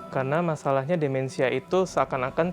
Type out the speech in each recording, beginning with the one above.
Karena masalahnya demensia itu seakan-akan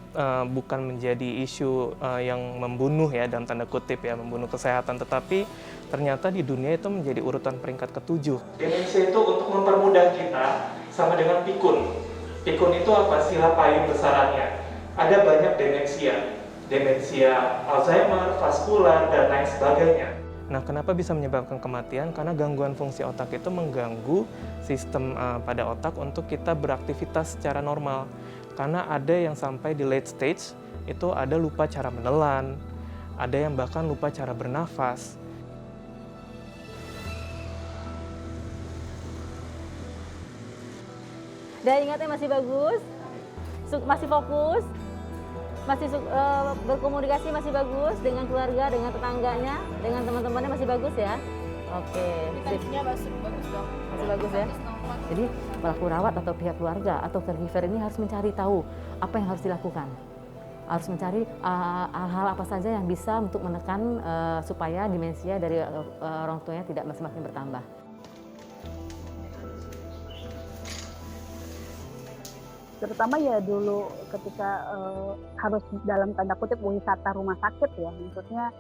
bukan menjadi isu yang membunuh ya, dalam tanda kutip ya, membunuh kesehatan, tetapi ternyata di dunia itu menjadi urutan peringkat ke-7. Demensia itu untuk mempermudah kita sama dengan pikun. Pikun itu apa? Sila payung besarannya. Ada banyak demensia, demensia Alzheimer, vaskular, dan lain sebagainya. Nah, kenapa bisa menyebabkan kematian? Karena gangguan fungsi otak itu mengganggu sistem pada otak untuk kita beraktivitas secara normal. Karena ada yang sampai di late stage, itu ada lupa cara menelan, ada yang bahkan lupa cara bernafas. Dan ingatnya masih bagus, masih fokus, masih berkomunikasi masih bagus dengan keluarga, dengan tetangganya, dengan teman-temannya masih bagus ya. Oke. Tensinya bagus dong. Masih bagus ya. Jadi pelaku rawat atau pihak keluarga atau caregiver ini harus mencari tahu apa yang harus dilakukan. Harus mencari hal-hal apa saja yang bisa untuk menekan supaya demensia dari orang tuanya tidak semakin bertambah. Terutama ya dulu ketika harus dalam tanda kutip wisata rumah sakit ya, maksudnya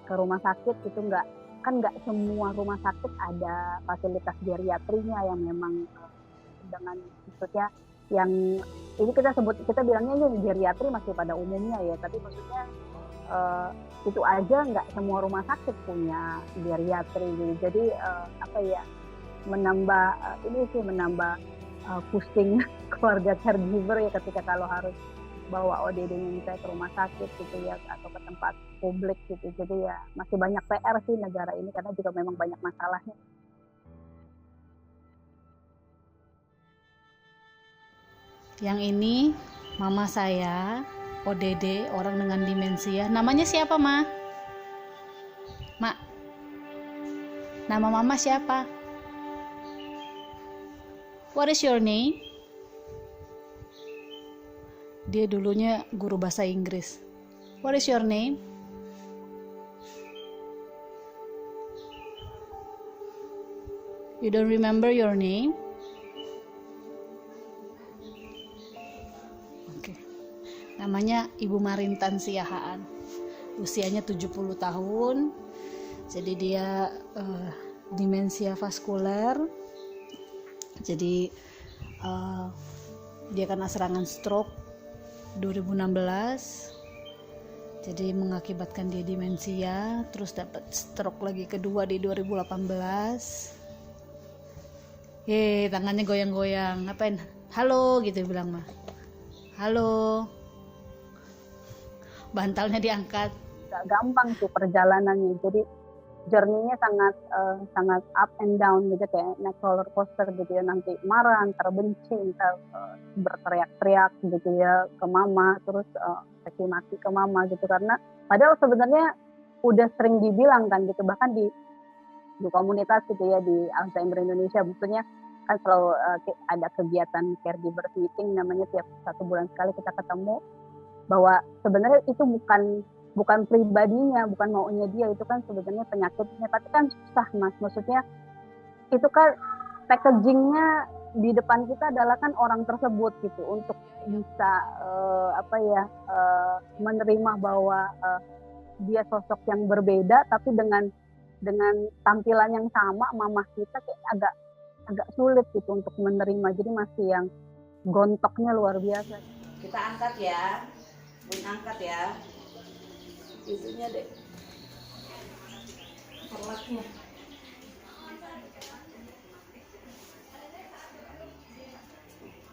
ke rumah sakit itu nggak semua rumah sakit ada fasilitas geriatrinya yang memang dengan maksudnya yang ini kita bilangnya ini geriatri masih pada umumnya ya, tapi maksudnya itu aja nggak semua rumah sakit punya geriatri gitu. Jadi apa ya, menambah pusing keluarga caregiver ya ketika kalau harus bawa ODD-nya misalnya ke rumah sakit gitu ya, atau ke tempat publik gitu. Jadi ya masih banyak PR sih negara ini karena juga memang banyak masalahnya. Yang ini mama saya, ODD, orang dengan demensia. Namanya siapa, Ma? Mak, nama mama siapa? What is your name? Dia dulunya guru bahasa Inggris. What is your name? You don't remember your name? Oke. Namanya Ibu Marintan Siahaan. Usianya 70 tahun. Jadi dia demensia vaskuler. Jadi dia kena serangan stroke 2016. Jadi mengakibatkan dia demensia, terus dapat stroke lagi kedua di 2018. Tangannya goyang-goyang. Ngapain? Halo gitu bilang mah. Halo. Bantalnya diangkat. Gak gampang sih perjalanannya. Jadi journey-nya sangat up and down gitu, kayak naik roller coaster gitu ya, nanti marah, ntar benci, ntar berteriak-teriak gitu ya ke mama, terus caci maki ke mama gitu, karena padahal sebenarnya udah sering dibilang kan gitu, bahkan di komunitas gitu ya, di Alzheimer Indonesia maksudnya kan selalu ada kegiatan caregiver meeting namanya, tiap 1 bulan sekali kita ketemu, bahwa sebenarnya itu bukan pribadinya, bukan maunya dia, itu kan sebenarnya penyakitnya, tapi kan susah Mas, maksudnya itu kan packagingnya di depan kita adalah kan orang tersebut gitu, untuk bisa menerima bahwa dia sosok yang berbeda, tapi dengan tampilan yang sama, mamah kita kayak agak sulit gitu untuk menerima, jadi masih yang gontoknya luar biasa. Kita angkat ya, Bun angkat ya. Itunya deh, perlatnya.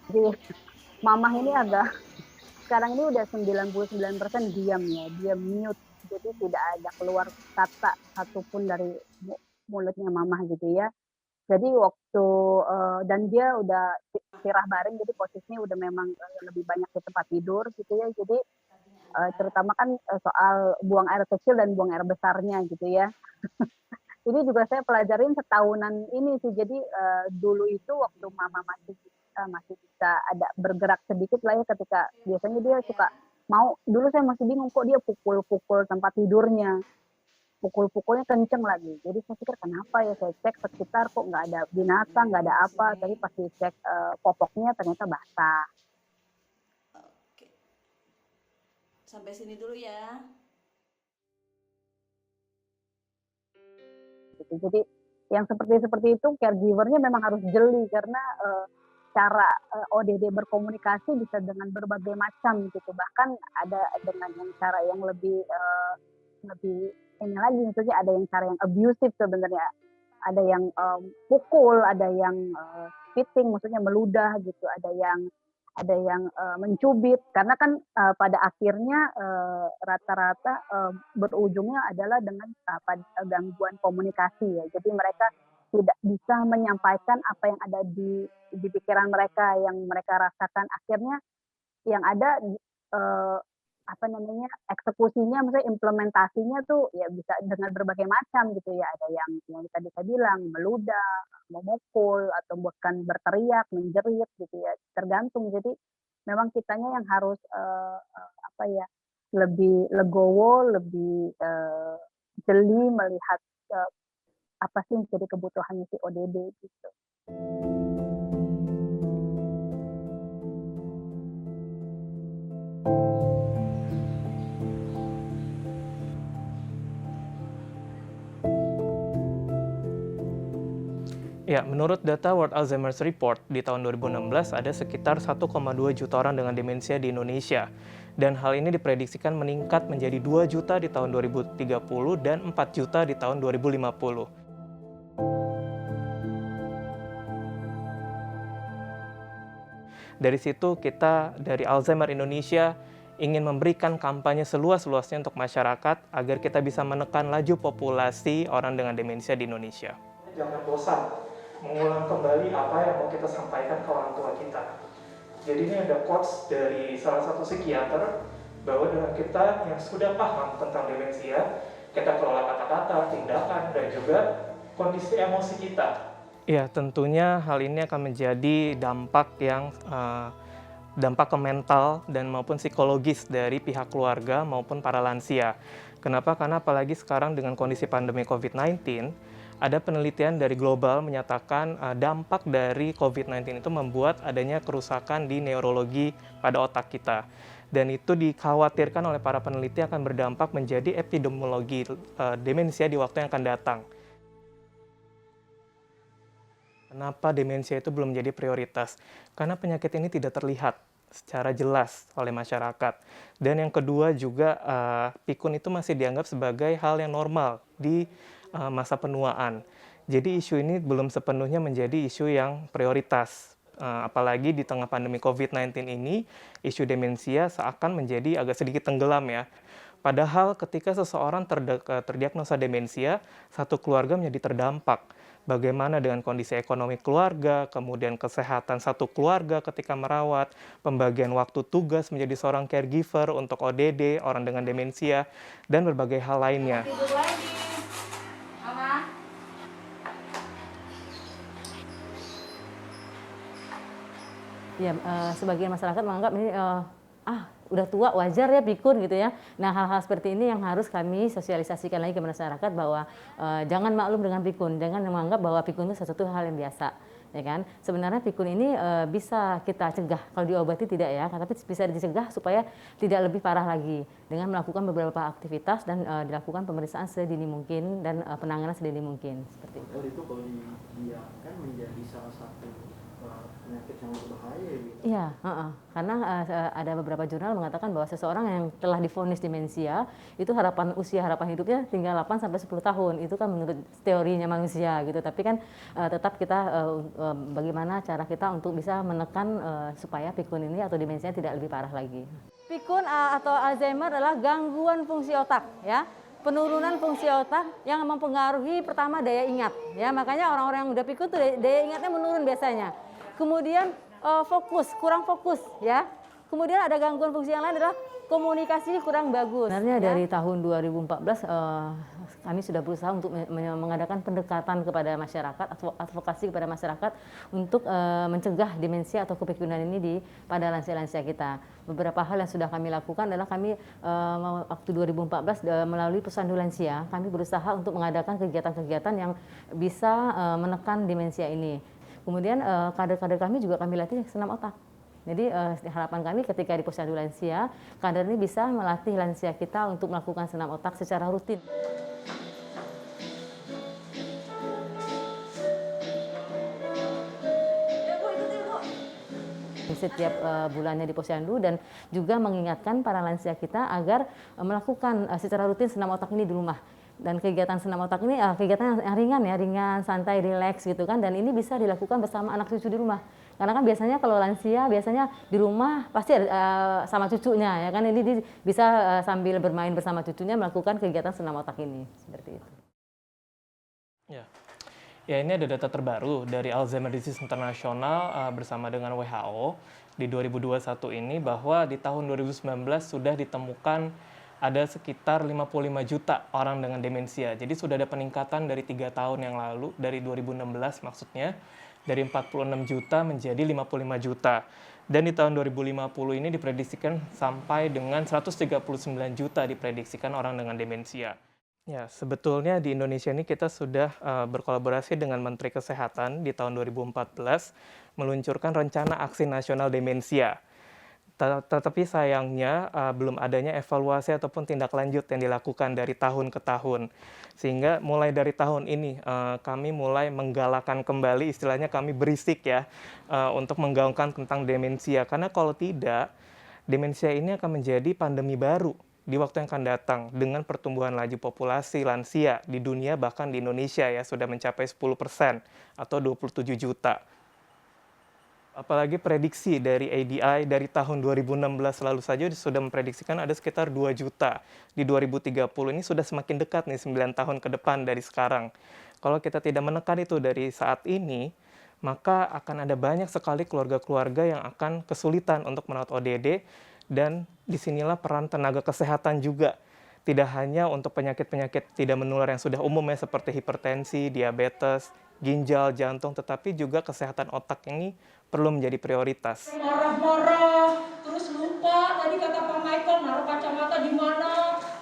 Jadi mamah ini sekarang ini udah 99% diam ya, dia mute, jadi tidak ada keluar kata satupun dari mulutnya mamah gitu ya. Jadi waktu dan dia udah istirahat baring, jadi posisinya udah memang lebih banyak di tempat tidur gitu ya. Jadi terutama kan soal buang air kecil dan buang air besarnya gitu ya. Ini juga saya pelajarin setahunan ini sih. Jadi dulu itu waktu mama masih bisa ada bergerak sedikit lah ya, ketika biasanya dia suka dulu saya masih bingung kok dia pukul-pukul tempat tidurnya. Pukul-pukulnya kenceng lagi. Jadi saya pikir kenapa ya, saya cek sekitar kok nggak ada binatang, nggak ada apa. Tapi pas dicek popoknya ternyata basah. sampai sini dulu ya. Gitu. Jadi yang seperti itu caregivernya memang harus jeli karena cara ODD berkomunikasi bisa dengan berbagai macam gitu. Bahkan ada dengan yang cara yang lebih ini lagi, maksudnya ada yang cara yang abusive sebenarnya. Ada yang pukul, ada yang spitting, maksudnya meludah gitu, ada yang mencubit karena kan pada akhirnya rata-rata berujungnya adalah dengan gangguan komunikasi ya. Jadi mereka tidak bisa menyampaikan apa yang ada di pikiran mereka, yang mereka rasakan. Akhirnya yang ada eksekusinya, misalnya implementasinya tuh ya bisa dengan berbagai macam gitu ya. Ada yang tadi saya bilang meludah, memukul, atau bahkan berteriak, menjerit gitu ya. Tergantung. Jadi memang kitanya yang harus lebih legowo, lebih jeli melihat apa sih yang jadi kebutuhannya si ODD gitu. Ya, menurut data World Alzheimer's Report, di tahun 2016 ada sekitar 1,2 juta orang dengan demensia di Indonesia. Dan hal ini diprediksikan meningkat menjadi 2 juta di tahun 2030 dan 4 juta di tahun 2050. Dari situ kita dari Alzheimer Indonesia ingin memberikan kampanye seluas-luasnya untuk masyarakat agar kita bisa menekan laju populasi orang dengan demensia di Indonesia. Jangan bosan mengulang kembali apa yang mau kita sampaikan ke orang tua kita. Jadi ini ada quotes dari salah satu psikiater bahwa dengan kita yang sudah paham tentang demensia, kita kelola kata-kata, tindakan, dan juga kondisi emosi kita. Ya, tentunya hal ini akan menjadi dampak ke mental dan maupun psikologis dari pihak keluarga maupun para lansia. Kenapa? Karena apalagi sekarang dengan kondisi pandemi COVID-19, ada penelitian dari global menyatakan dampak dari COVID-19 itu membuat adanya kerusakan di neurologi pada otak kita. Dan itu dikhawatirkan oleh para peneliti akan berdampak menjadi epidemiologi demensia di waktu yang akan datang. Kenapa demensia itu belum menjadi prioritas? Karena penyakit ini tidak terlihat secara jelas oleh masyarakat. Dan yang kedua juga pikun itu masih dianggap sebagai hal yang normal di masa penuaan. Jadi isu ini belum sepenuhnya menjadi isu yang prioritas. Apalagi di tengah pandemi COVID-19 ini, isu demensia seakan menjadi agak sedikit tenggelam ya. Padahal ketika seseorang terdiagnosa demensia, satu keluarga menjadi terdampak. Bagaimana dengan kondisi ekonomi keluarga, kemudian kesehatan satu keluarga ketika merawat, pembagian waktu tugas menjadi seorang caregiver untuk ODD, orang dengan demensia, dan berbagai hal lainnya. Tidur lagi. Mama. Ya, sebagian masyarakat menganggap ini udah tua, wajar ya pikun gitu ya. Nah, hal-hal seperti ini yang harus kami sosialisasikan lagi ke masyarakat bahwa jangan maklum dengan pikun, jangan menganggap bahwa pikun itu sesuatu hal yang biasa, ya kan? Sebenarnya pikun ini bisa kita cegah, kalau diobati tidak ya, tapi bisa dicegah supaya tidak lebih parah lagi dengan melakukan beberapa aktivitas dan dilakukan pemeriksaan sedini mungkin dan penanganan sedini mungkin seperti itu. Itu kalau dibiarkan menjadi salah satu penyakit yang berbahaya gitu. Iya, karena ada beberapa jurnal mengatakan bahwa seseorang yang telah divonis demensia itu harapan hidupnya tinggal 8 sampai 10 tahun. Itu kan menurut teorinya manusia gitu. Tapi kan tetap kita bagaimana cara kita untuk bisa menekan supaya pikun ini atau demensia tidak lebih parah lagi. Pikun atau Alzheimer adalah gangguan fungsi otak ya. Penurunan fungsi otak yang mempengaruhi pertama daya ingat ya. Makanya orang-orang yang udah pikun tuh daya ingatnya menurun biasanya. Kemudian kurang fokus ya. Kemudian ada gangguan fungsi yang lain adalah komunikasi kurang bagus. Sebenarnya ya. Dari tahun 2014 kami sudah berusaha untuk mengadakan pendekatan kepada masyarakat, advokasi kepada masyarakat untuk mencegah demensia atau kepikunan ini pada lansia-lansia kita. Beberapa hal yang sudah kami lakukan adalah kami waktu 2014 melalui Pesandu Lansia, kami berusaha untuk mengadakan kegiatan-kegiatan yang bisa menekan demensia ini. Kemudian kader-kader kami juga kami latih senam otak. Jadi harapan kami ketika di Posyandu Lansia, kader ini bisa melatih lansia kita untuk melakukan senam otak secara rutin. Setiap bulannya di Posyandu dan juga mengingatkan para lansia kita agar melakukan secara rutin senam otak ini di rumah. Dan kegiatan senam otak ini kegiatan yang ringan ya, ringan, santai, rileks gitu kan. Dan ini bisa dilakukan bersama anak cucu di rumah. Karena kan biasanya kalau lansia biasanya di rumah pasti sama cucunya ya kan. Ini bisa sambil bermain bersama cucunya melakukan kegiatan senam otak ini seperti itu. Ya, ini ada data terbaru dari Alzheimer Disease International bersama dengan WHO di 2021 ini bahwa di tahun 2019 sudah ditemukan ada sekitar 55 juta orang dengan demensia. Jadi sudah ada peningkatan dari 3 tahun yang lalu, dari 2016 maksudnya, dari 46 juta menjadi 55 juta. Dan di tahun 2050 ini diprediksikan sampai dengan 139 juta diprediksikan orang dengan demensia. Ya, sebetulnya di Indonesia ini kita sudah berkolaborasi dengan Menteri Kesehatan di tahun 2014 meluncurkan Rencana Aksi Nasional Demensia. Tetapi sayangnya belum adanya evaluasi ataupun tindak lanjut yang dilakukan dari tahun ke tahun. Sehingga mulai dari tahun ini kami mulai menggalakkan kembali, istilahnya kami berisik ya, untuk menggaungkan tentang demensia. Karena kalau tidak, demensia ini akan menjadi pandemi baru di waktu yang akan datang dengan pertumbuhan laju populasi lansia di dunia, bahkan di Indonesia ya sudah mencapai 10% atau 27 juta. Apalagi prediksi dari ADI dari tahun 2016 lalu saja sudah memprediksikan ada sekitar 2 juta. Di 2030 ini sudah semakin dekat nih 9 tahun ke depan dari sekarang. Kalau kita tidak menekan itu dari saat ini, maka akan ada banyak sekali keluarga-keluarga yang akan kesulitan untuk merawat ODD. Dan disinilah peran tenaga kesehatan juga. Tidak hanya untuk penyakit-penyakit tidak menular yang sudah umum ya, seperti hipertensi, diabetes, ginjal, jantung, tetapi juga kesehatan otak ini perlu menjadi prioritas. Marah-marah, terus lupa tadi kata Pak Michael naruh kacamata di mana,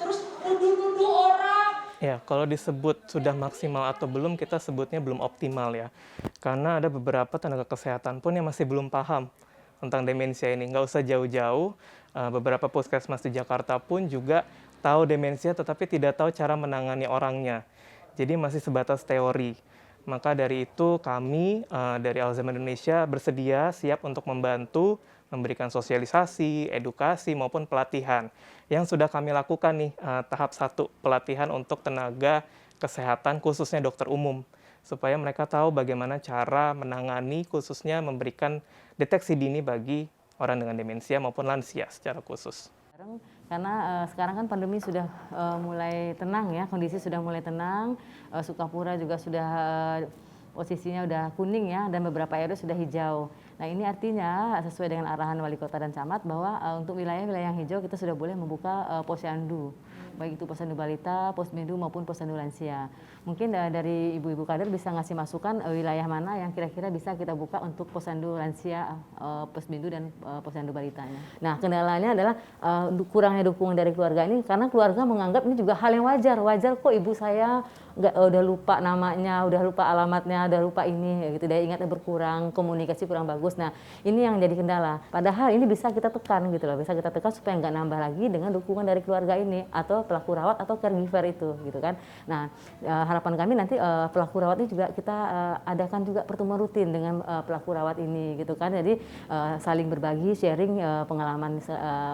terus nuduh-nuduh orang. Ya, kalau disebut sudah maksimal atau belum, kita sebutnya belum optimal ya. Karena ada beberapa tenaga kesehatan pun yang masih belum paham tentang demensia ini. Nggak usah jauh-jauh, beberapa puskesmas di Jakarta pun juga tahu demensia tetapi tidak tahu cara menangani orangnya. Jadi masih sebatas teori. Maka dari itu kami dari Alzheimer Indonesia bersedia siap untuk membantu, memberikan sosialisasi, edukasi maupun pelatihan. Yang sudah kami lakukan nih tahap 1, pelatihan untuk tenaga kesehatan khususnya dokter umum. Supaya mereka tahu bagaimana cara menangani, khususnya memberikan deteksi dini bagi orang dengan demensia maupun lansia secara khusus. Karena sekarang kan pandemi sudah mulai tenang ya, kondisi sudah mulai tenang, Sukapura juga sudah posisinya udah kuning ya, dan beberapa RW sudah hijau. Nah ini artinya sesuai dengan arahan Wali Kota dan Camat bahwa untuk wilayah-wilayah yang hijau kita sudah boleh membuka posyandu, baik itu posyandu balita, posmindu maupun posyandu lansia. Mungkin dari ibu-ibu kader bisa ngasih masukan wilayah mana yang kira-kira bisa kita buka untuk posyandu lansia, posmindu dan posyandu balitanya. Nah kendalanya adalah kurangnya dukungan dari keluarga ini, karena keluarga menganggap ini juga hal yang wajar. Wajar kok ibu saya udah lupa namanya, udah lupa alamatnya, udah lupa ini, gitu. Daya ingatnya berkurang, komunikasi kurang bagus. Nah, ini yang jadi kendala. Padahal ini bisa kita tekan gitu loh, bisa kita tekan supaya nggak nambah lagi dengan dukungan dari keluarga ini atau pelaku rawat atau caregiver itu, gitu kan. Nah, harapan kami nanti pelaku rawat ini juga kita adakan juga pertemuan rutin dengan pelaku rawat ini, gitu kan. Jadi saling berbagi, sharing pengalaman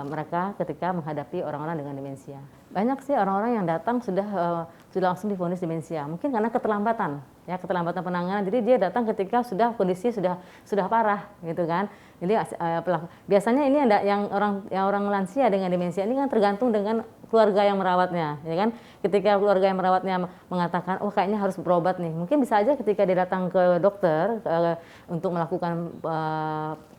mereka ketika menghadapi orang-orang dengan demensia. Banyak sih orang-orang yang datang sudah langsung divonis demensia, mungkin karena keterlambatan penanganan. Jadi dia datang ketika sudah kondisi sudah parah gitu kan. Jadi biasanya ini ada yang orang lansia dengan demensia ini kan tergantung dengan keluarga yang merawatnya, ya kan. Ketika keluarga yang merawatnya mengatakan, oh kayaknya harus berobat nih, mungkin bisa aja ketika dia datang ke dokter untuk melakukan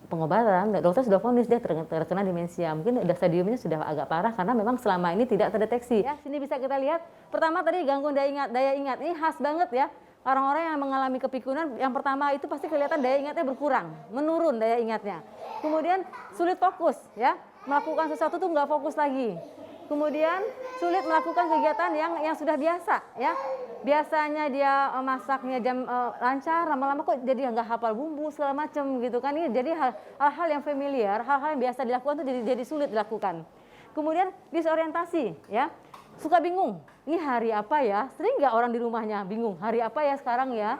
pengobatan, dokter sudah vonis dia terkena demensia. Mungkin udah stadiumnya sudah agak parah karena memang selama ini tidak terdeteksi. Ya, sini bisa kita lihat. Pertama tadi gangguan daya ingat. Ini khas banget ya. Orang-orang yang mengalami kepikunan, yang pertama itu pasti kelihatan daya ingatnya berkurang, menurun daya ingatnya. Kemudian sulit fokus ya, melakukan sesuatu tuh nggak fokus lagi. kemudian sulit melakukan kegiatan yang sudah biasa ya. Biasanya dia masaknya lancar, lama-lama kok jadi nggak hafal bumbu segala macam gitu kan. Ini jadi hal-hal yang familiar, hal-hal yang biasa dilakukan tuh jadi sulit dilakukan. Kemudian disorientasi ya, suka bingung. Ini hari apa ya? Sering nggak orang di rumahnya bingung, hari apa ya sekarang ya?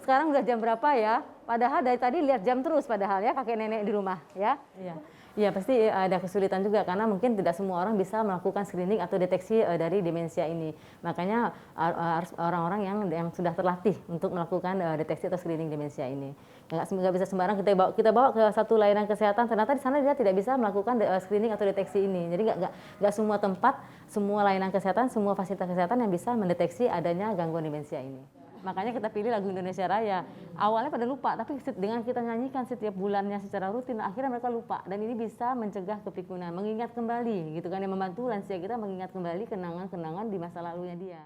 Sekarang udah jam berapa ya? Padahal dari tadi lihat jam terus padahal ya, kakek nenek di rumah ya. Iya. Iya, pasti ada kesulitan juga karena mungkin tidak semua orang bisa melakukan screening atau deteksi dari demensia ini. Makanya harus orang-orang yang sudah terlatih untuk melakukan deteksi atau screening demensia ini. Nggak bisa sembarang kita bawa ke satu layanan kesehatan, ternyata di sana dia tidak bisa melakukan screening atau deteksi ini. Jadi nggak semua tempat, semua layanan kesehatan, semua fasilitas kesehatan yang bisa mendeteksi adanya gangguan demensia ini. Makanya kita pilih lagu Indonesia Raya. Awalnya pada lupa, tapi dengan kita nyanyikan setiap bulannya secara rutin, akhirnya mereka lupa. Dan ini bisa mencegah kepikunan, mengingat kembali, gitu kan, yang membantu lansia kita mengingat kembali kenangan-kenangan di masa lalunya dia.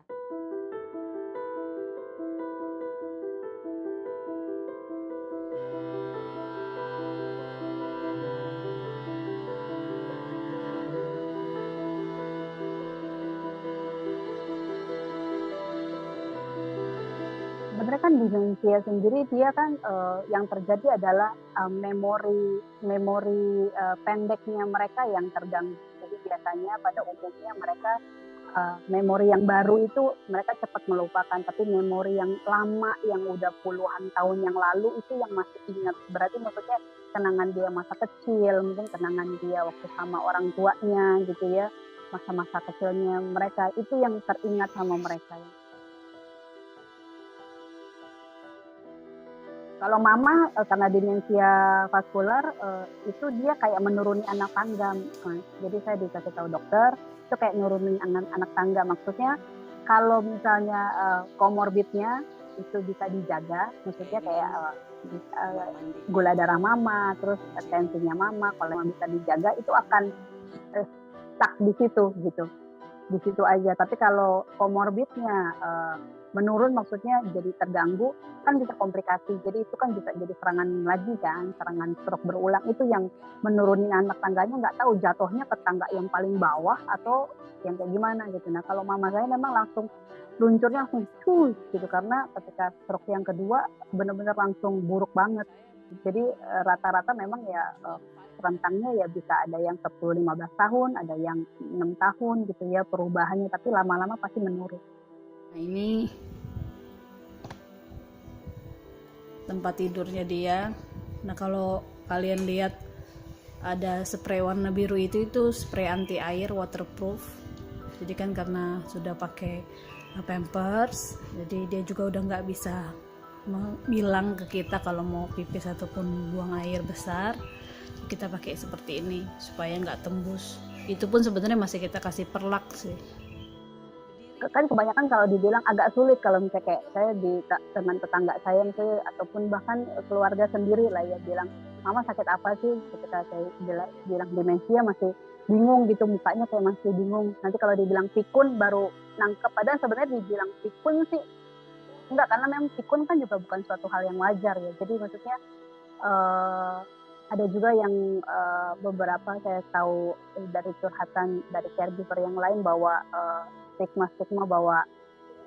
Sebenarnya kan demensia sendiri dia kan yang terjadi adalah memori pendeknya mereka yang terganggu. Jadi biasanya pada umumnya mereka memori yang baru itu mereka cepat melupakan, tapi memori yang lama yang udah puluhan tahun yang lalu itu yang masih ingat. Berarti maksudnya kenangan dia masa kecil, mungkin kenangan dia waktu sama orang tuanya gitu ya, masa-masa kecilnya mereka itu yang teringat sama mereka. Kalau mama karena demensia vaskular itu dia kayak menuruni anak tangga. Jadi saya dikasih tahu dokter itu kayak nurunin anak tangga. Maksudnya kalau misalnya komorbidnya itu bisa dijaga, maksudnya kayak gula darah mama, terus tensinya mama, kalau bisa dijaga itu akan stuck di situ gitu. Di situ aja. Tapi kalau komorbidnya menurun, maksudnya jadi terganggu, kan bisa komplikasi. Jadi itu kan bisa jadi serangan lagi kan, serangan stroke berulang. Itu yang menurunin anak tangganya, nggak tahu jatuhnya ke tangga yang paling bawah atau yang kayak gimana gitu. Nah kalau mama saya memang langsung luncurnya langsung gitu, karena ketika stroke yang kedua benar-benar langsung buruk banget. Jadi rata-rata memang ya rentangnya ya bisa ada yang 10-15 tahun, ada yang 6 tahun gitu ya perubahannya, tapi lama-lama pasti menurun. Nah, ini tempat tidurnya dia. Nah kalau kalian lihat ada spray warna biru itu spray anti air waterproof. Jadi kan karena sudah pakai pampers, jadi dia juga udah nggak bisa bilang ke kita kalau mau pipis ataupun buang air besar. Kita pakai seperti ini supaya nggak tembus. Itu pun sebenarnya masih kita kasih perlak sih. Kan kebanyakan kalau dibilang agak sulit kalau misalnya kayak saya dengan tetangga saya misalnya, ataupun bahkan keluarga sendiri lah ya bilang, mama sakit apa sih? Ketika saya bilang demensia masih bingung gitu, mukanya kayak masih bingung. Nanti kalau dibilang pikun baru nangkep, padahal sebenarnya dibilang pikun sih enggak, karena memang pikun kan juga bukan suatu hal yang wajar ya. Jadi maksudnya ada juga yang beberapa saya tahu dari curhatan dari caregiver yang lain bahwa stigma bahwa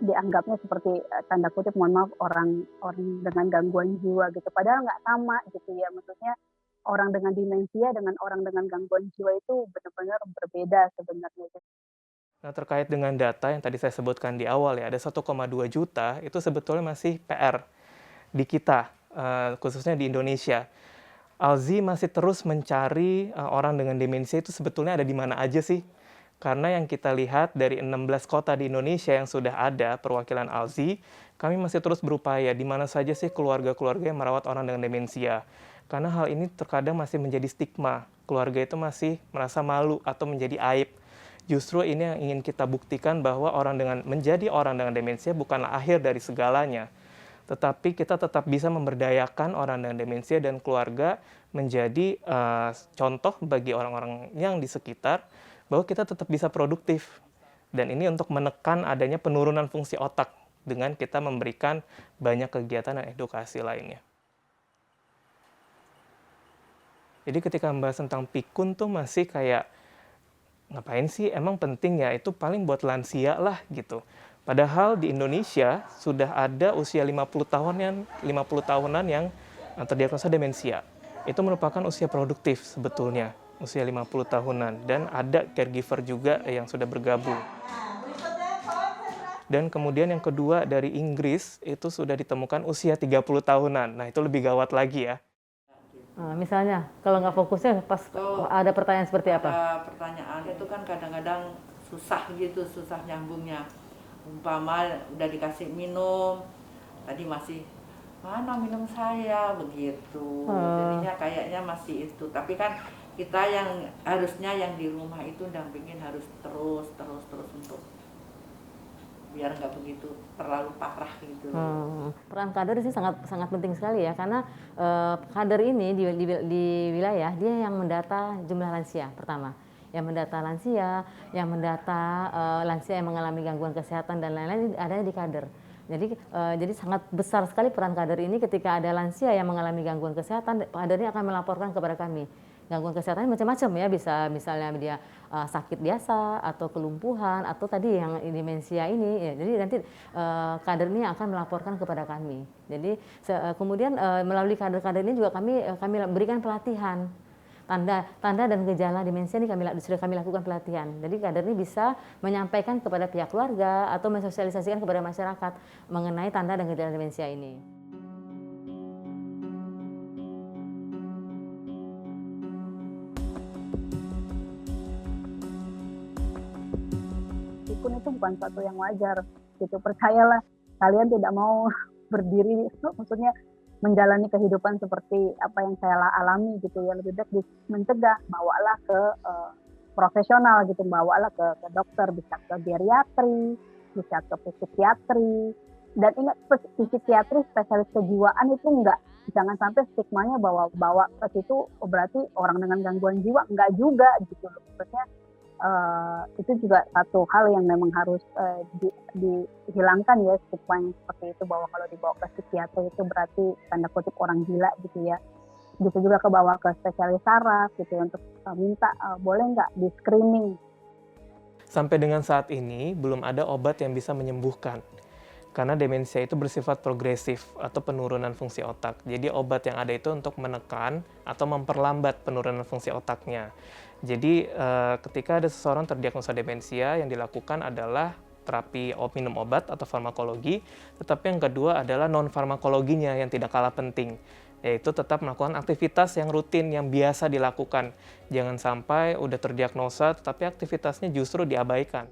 dianggapnya seperti tanda kutip mohon maaf orang dengan gangguan jiwa gitu, padahal nggak sama gitu ya. Maksudnya orang dengan demensia dengan orang dengan gangguan jiwa itu benar-benar berbeda sebenarnya. Nah, terkait dengan data yang tadi saya sebutkan di awal ya, ada 1,2 juta itu sebetulnya masih PR di kita, khususnya di Indonesia. Alzi masih terus mencari orang dengan demensia itu sebetulnya ada di mana aja sih? Karena yang kita lihat dari 16 kota di Indonesia yang sudah ada perwakilan Alzi, kami masih terus berupaya di mana saja sih keluarga-keluarga yang merawat orang dengan demensia. Karena hal ini terkadang masih menjadi stigma. Keluarga itu masih merasa malu atau menjadi aib. Justru ini yang ingin kita buktikan bahwa menjadi orang dengan demensia bukanlah akhir dari segalanya. Tetapi kita tetap bisa memberdayakan orang dengan demensia dan keluarga menjadi contoh bagi orang-orang yang di sekitar bahwa kita tetap bisa produktif. Dan ini untuk menekan adanya penurunan fungsi otak dengan kita memberikan banyak kegiatan dan edukasi lainnya. Jadi ketika membahas tentang pikun tuh masih kayak ngapain sih, emang penting ya, itu paling buat lansia lah gitu. Padahal di Indonesia sudah ada usia 50 tahunan yang terdiagnosa demensia. Itu merupakan usia produktif sebetulnya, usia 50 tahunan. Dan ada caregiver juga yang sudah bergabung. Dan kemudian yang kedua dari Inggris itu sudah ditemukan usia 30 tahunan. Nah itu lebih gawat lagi ya. Misalnya, kalau nggak fokusnya pas ada pertanyaan seperti apa? Ada pertanyaan itu kan kadang-kadang susah gitu, susah nyambungnya. Umpama udah dikasih minum, tadi masih mana minum saya begitu. Jadinya kayaknya masih itu. Tapi kan kita yang harusnya yang di rumah itu dampingin harus terus untuk biar nggak begitu terlalu parah gitu. Peran kader sih sangat penting sekali ya, karena kader ini di wilayah dia yang mendata jumlah lansia pertama, yang mendata lansia, lansia yang mengalami gangguan kesehatan dan lain-lain adanya di kader. Jadi sangat besar sekali peran kader ini. Ketika ada lansia yang mengalami gangguan kesehatan, kader ini akan melaporkan kepada kami. Gangguan kesehatan macam-macam ya, bisa misalnya dia sakit biasa atau kelumpuhan atau tadi yang demensia ini ya, jadi nanti kader ini akan melaporkan kepada kami. Jadi kemudian melalui kader-kader ini juga kami berikan pelatihan tanda dan gejala demensia ini sudah kami lakukan pelatihan. Jadi kader ini bisa menyampaikan kepada pihak keluarga atau mensosialisasikan kepada masyarakat mengenai tanda dan gejala demensia ini. Pikun itu bukan sesuatu yang wajar gitu, percayalah, kalian tidak mau berdiri, maksudnya menjalani kehidupan seperti apa yang saya alami gitu ya, lebih baik mencegah, bawalah ke profesional gitu, bawalah ke dokter, bisa ke geriatri, bisa ke psikiatri, dan ingat psikiatri spesialis kejiwaan itu jangan sampai stigmanya bawa ke situ berarti orang dengan gangguan jiwa, enggak juga gitu, maksudnya itu juga satu hal yang memang harus dihilangkan ya, stigma yang seperti itu, bahwa kalau dibawa ke psikiater itu berarti tanda kutip orang gila gitu ya. Bisa juga kebawa ke spesialis saraf gitu ya, untuk minta boleh nggak di screening. Sampai dengan saat ini belum ada obat yang bisa menyembuhkan. Karena demensia itu bersifat progresif atau penurunan fungsi otak. Jadi obat yang ada itu untuk menekan atau memperlambat penurunan fungsi otaknya. Jadi ketika ada seseorang terdiagnosa demensia, yang dilakukan adalah terapi minum obat atau farmakologi, tetapi yang kedua adalah non-farmakologinya yang tidak kalah penting, yaitu tetap melakukan aktivitas yang rutin, yang biasa dilakukan. Jangan sampai udah terdiagnosa, tetapi aktivitasnya justru diabaikan.